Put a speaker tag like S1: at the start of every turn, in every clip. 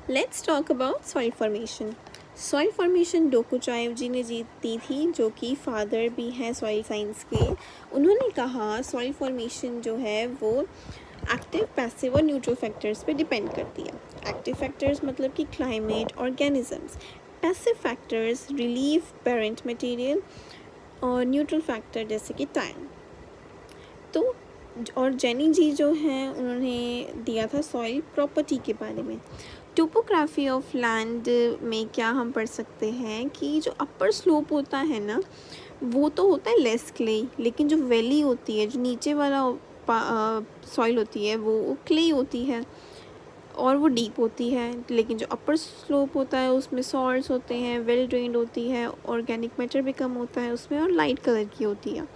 S1: Let's talk about soil formation. Soil formation Dokuchaev ji ने दी थी, जो कि फादर भी हैं सॉइल साइंस के। उन्होंने कहा सॉइल फॉर्मेशन जो है वो एक्टिव, पैसिव और न्यूट्रल फैक्टर्स पे डिपेंड करती है। एक्टिव फैक्टर्स मतलब कि climate, organisms. Passive factors relief, parent material. और न्यूट्रल फैक्टर जैसे कि टाइम। तो और जेनी जी जो हैं उन्होंने दिया था सॉइल प्रॉपर्टी के बारे में। टोपोग्राफी ऑफ लैंड में क्या हम पढ़ सकते हैं कि जो अपर स्लोप होता है ना, वो तो होता है लेस क्ले, लेकिन जो वैली होती है, जो नीचे वाला सॉइल होती है, वो क्ले होती है और वो डीप होती है। लेकिन जो अपर स्लोप होता है उसमें सॉल्ट्स होते हैं, वेल ड्रेन्ड होती है, ऑर्गेनिक मैटर भी कम होता है उसमें और लाइट कलर की होती है।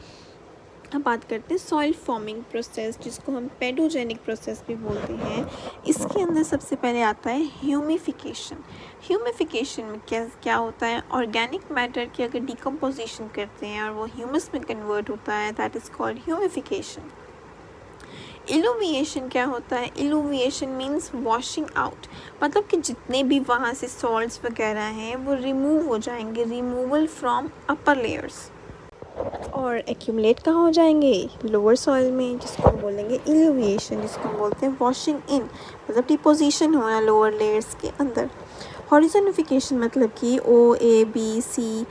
S1: अब बात करते हैं सॉइल फॉर्मिंग प्रोसेस, जिसको हम पेडोजेनिक प्रोसेस भी बोलते हैं। इसके अंदर सबसे पहले आता है ह्यूमिफिकेशन। ह्यूमिफिकेशन में क्या क्या होता है, ऑर्गेनिक मैटर की अगर डिकम्पोजिशन करते हैं और वो ह्यूमस में कन्वर्ट होता है, दैट इज़ कॉल्ड ह्यूमिफिकेशन। इल्यूमिएशन क्या होता है, इल्यूमिएशन मीन्स वॉशिंग आउट, मतलब कि जितने भी वहाँ से सॉल्ट्स वगैरह हैं वो रिमूव हो जाएंगे, रिमूवल फ्रॉम अपर लेयर्स। और एक्यूमुलेट कहाँ हो जाएंगे, लोअर सॉइल में, जिसको हम बोलेंगे इल्यूमिएशन, जिसको हम बोलते हैं वॉशिंग इन, मतलब डिपोजिशन होना लोअर लेयर्स के अंदर। हॉरिजोनिफिकेशन मतलब कि OABC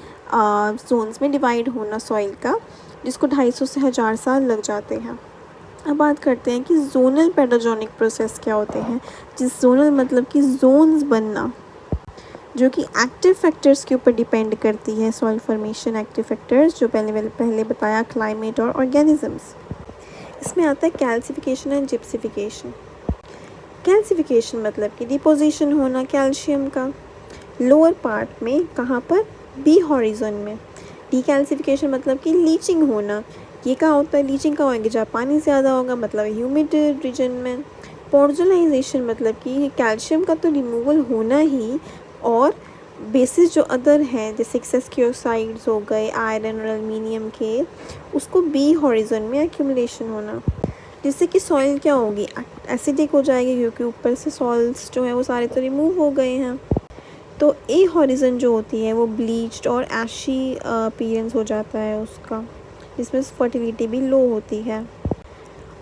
S1: जोन्स में डिवाइड होना सॉइल का, जिसको 250 से 1000 साल लग जाते हैं। अब बात करते हैं कि जोनल पेडोजेनिक प्रोसेस क्या होते हैं। जिस जोनल मतलब कि जोन्स बनना, जो कि एक्टिव फैक्टर्स के ऊपर डिपेंड करती है सॉइल फॉर्मेशन। एक्टिव फैक्टर्स जो पहले बताया, क्लाइमेट और ऑर्गेनिजम्स। इसमें आता है कैल्सिफिकेशन एंड जिप्सिफिकेशन। कैल्सिफिकेशन मतलब कि डिपोजिशन होना कैल्शियम का लोअर पार्ट में, कहाँ पर, बी हॉरिजन में। डीकैल्सिफिकेशन मतलब कि लीचिंग होना, ये कहाँ होता है, लीचिंग कहाँ होगी, जहाँ पानी ज़्यादा होगा, मतलब ह्यूमिड रीजन में। पोर्जोलाइजेशन मतलब कि कैल्शियम का तो रिमूवल होना ही, और बेसिस जो अदर हैं जैसे एक्सेस्क्योसाइड्स हो गए, आयरन और एल्युमिनियम के, उसको बी हॉरिजन में एक्यूमुलेशन होना, जिससे कि सॉइल क्या होगी, एसिडिक हो जाएगी, क्योंकि ऊपर से सॉल्ट्स जो हैं वो सारे तो रिमूव हो गए हैं। तो ए हॉरिजन जो होती है वो ब्लीच्ड और एशी अपीयरेंस हो जाता है उसका, जिसमें फर्टिलिटी भी लो होती है।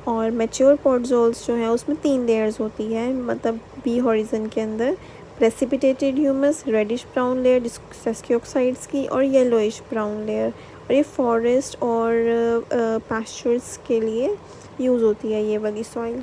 S1: और मैच्योर पोडजोल्स जो है उसमें 3 लेयर्स होती है, मतलब बी हॉरिजन के अंदर precipitated humus, reddish brown layer जिसको ऑक्साइड्स की, और येलोइश ब्राउन लेयर। और ये फॉरेस्ट और पास्चर्स के लिए यूज़ होती है ये वाली सॉइल।